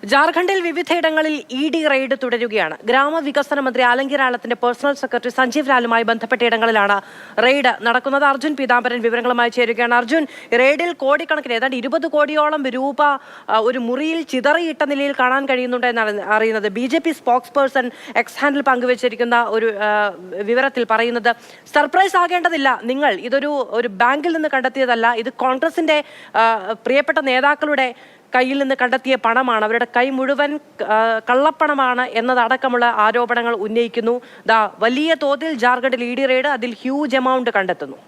ജാർഖണ്ഡിൽ വിവിധയിടങ്ങളിൽ ED. Raid തുടരുകയാണ്. ഗ്രാമവികസന മന്ത്രി ആലംഗീർ ആലത്തിന്റെ പേഴ്സണൽ സെക്രട്ടറി സഞ്ജീവ് ലാലുമായി ബന്ധപ്പെട്ട ഇടങ്ങളിലാണ് റെയ്ഡ് നടക്കുന്നത്. അർജുൻ പീതാംബരൻ വിവരങ്ങളുമായി ചേരുകയാണ്. അർജുൻ, റെയ്ഡിൽ കോടിക്കണക്കിന് ഏതാണ്ട് 20 കോടിയോളം രൂപ ഒരു മുറിയിൽ ചിതറിയിട്ട നിലയിൽ കാണാൻ കഴിയുന്നുണ്ട് എന്നാണ് അറിയുന്നത്. BJP spokesperson X handle പങ്കുവച്ചിരിക്കുന്ന ഒരു വിവരത്തിൽ പറയുന്നത്, സർപ്രൈസ് ആകേണ്ടതില്ല, നിങ്ങൾ ഇതൊരു ബാങ്കിൽ നിന്ന് കണ്ടെത്തിയതല്ല, ഇത് കോൺഗ്രസിന്റെ പ്രിയപ്പെട്ട നേതാക്കളുടെ കയ്യിൽ നിന്ന് കണ്ടെത്തിയ പണമാണ്, അവരുടെ കൈ മുഴുവൻ കള്ളപ്പണമാണ് എന്നതടക്കമുള്ള ആരോപണങ്ങൾ ഉന്നയിക്കുന്നു. വലിയ തോതിൽ ജാർഖണ്ഡിൽ ഇ.ഡി. റെയ്ഡ്, അതിൽ ഹ്യൂജ് എമൗണ്ട് കണ്ടെത്തുന്നു.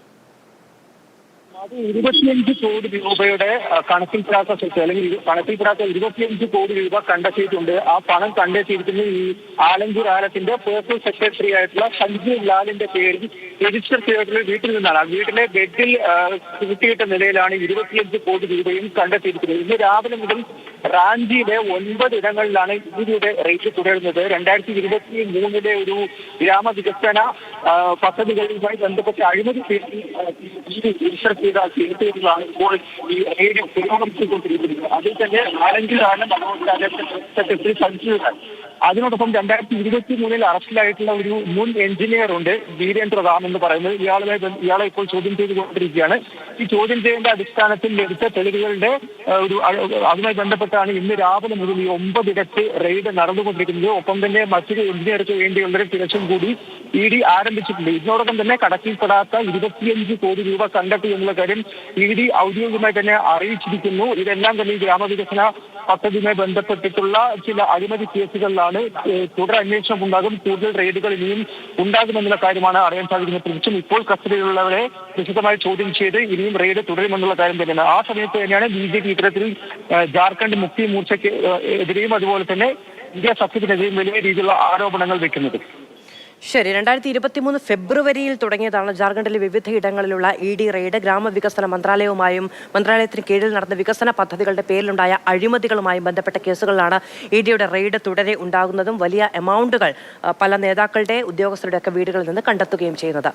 25 കോടി രൂപയുടെ കണക്കിൽപ്പെടാത്ത സ്വത്ത് അല്ലെങ്കിൽ കണക്കിൽപ്പെടാത്ത 25 കോടി രൂപ കണ്ടെത്തിയിട്ടുണ്ട്. ആ പണം കണ്ടെത്തിയിരിക്കുന്നത് ഈ ആലംഗീർ ആലത്തിന്റെ പേഴ്സണൽ സെക്രട്ടറി ആയിട്ടുള്ള സഞ്ജീവ് ലാലിന്റെ പേരിൽ രജിസ്റ്റർ ചെയ്തിട്ടുള്ള വീട്ടിൽ നിന്നാണ്. ആ വീട്ടിലെ ബെഡിൽ കൂട്ടിയിട്ട നിലയിലാണ് 25 കോടി രൂപയും കണ്ടെത്തിയിരിക്കുന്നത്. ഇന്ന് രാവിലെ മുതൽ റാഞ്ചിയിലെ 9 ഇടങ്ങളിലാണ് ഇതിലൂടെ റെയ്ഡ് തുടരുന്നത്. 2023 ഒരു ഗ്രാമവികസന പദ്ധതികളുമായി ബന്ധപ്പെട്ട അഴിമതി രജിസ്റ്റർ ചെയ്ത കേസുകളാണ് ഇപ്പോൾ ഈ റെയ്ഡ് പുരോഗമിച്ചുകൊണ്ടിരിക്കുന്നത്. അതിൽ തന്നെ ആലംഗീർ സെക്രട്ടറി സഞ്ജീവ് ലാൽ, അതിനോടൊപ്പം 2023 അറസ്റ്റിലായിട്ടുള്ള ഒരു മുൻ എഞ്ചിനീയർ ഉണ്ട്, വീരേന്ദ്ര റാം എന്ന് പറയുന്നത്. ഇയാളെ ഇപ്പോൾ ചോദ്യം ചെയ്തുകൊണ്ടിരിക്കുകയാണ്. ഈ ചോദ്യം ചെയ്യേണ്ട അടിസ്ഥാനത്തിൽ ലഭിച്ച തെളിവുകളുടെ അതുമായി ബന്ധപ്പെട്ടാണ് ഇന്ന് രാവിലെ മുതൽ ഈ 9 ഇടത്ത് റെയ്ഡ് നടന്നുകൊണ്ടിരിക്കുന്നത്. ഒപ്പം തന്നെ മറ്റൊരു എഞ്ചിനീയർക്ക് വേണ്ടിയുള്ളൊരു തിരച്ചിൽ കൂടി ഇ.ഡി. ആരംഭിച്ചിട്ടുണ്ട്. ഇതിനോടൊപ്പം തന്നെ കണക്കിൽപ്പെടാത്ത 25 കോടി രൂപ കണ്ടെത്തി എന്നുള്ള കാര്യം ഇ.ഡി. ഔദ്യോഗികമായി തന്നെ അറിയിച്ചിരിക്കുന്നു. ഇതെല്ലാം തന്നെ ഈ ഗ്രാമവികസന പദ്ധതിയുമായി ബന്ധപ്പെട്ടിട്ടുള്ള ചില അഴിമതി കേസുകളിലാണ്. തുടർ അന്വേഷണം ഉണ്ടാകും, കൂടുതൽ റെയ്ഡുകൾ ഇനിയും ഉണ്ടാകുമെന്നുള്ള കാര്യമാണ് അറിയാൻ സാധിക്കുന്നത്. തിരിച്ചും ഇപ്പോൾ കസ്റ്റഡിയിലുള്ളവരെ വിശദമായി ചോദ്യം ചെയ്ത് ഇനിയും റെയ്ഡ് തുടരുമെന്നുള്ള കാര്യം തന്നെയാണ്. ആ സമയത്ത് തന്നെയാണ് BJP ഇത്തരത്തിൽ ജാർഖണ്ഡ് മുക്തി മോർച്ചയ്ക്ക് എതിരെയും അതുപോലെ തന്നെ ഇന്ത്യ സഖ്യത്തിനെതിരെയും വലിയ രീതിയിലുള്ള ആരോപണങ്ങൾ വെക്കുന്നത്. ശരി, 2023 ഫെബ്രുവരിയിൽ തുടങ്ങിയതാണ് ജാർഖണ്ഡിലെ വിവിധ ഇടങ്ങളിലുള്ള ഇ.ഡി. റെയ്ഡ്. ഗ്രാമവികസന മന്ത്രാലയവുമായും മന്ത്രാലയത്തിന് കീഴിൽ നടന്ന വികസന പദ്ധതികളുടെ പേരിലുണ്ടായ അഴിമതികളുമായും ബന്ധപ്പെട്ട കേസുകളിലാണ് ഇ.ഡിയുടെ റെയ്ഡ് തുടരെ ഉണ്ടാകുന്നതും വലിയ എമൗണ്ടുകൾ പല നേതാക്കളുടെ ഉദ്യോഗസ്ഥരുടെ ഒക്കെ വീടുകളിൽ നിന്ന് കണ്ടെത്തുകയും ചെയ്യുന്നത്.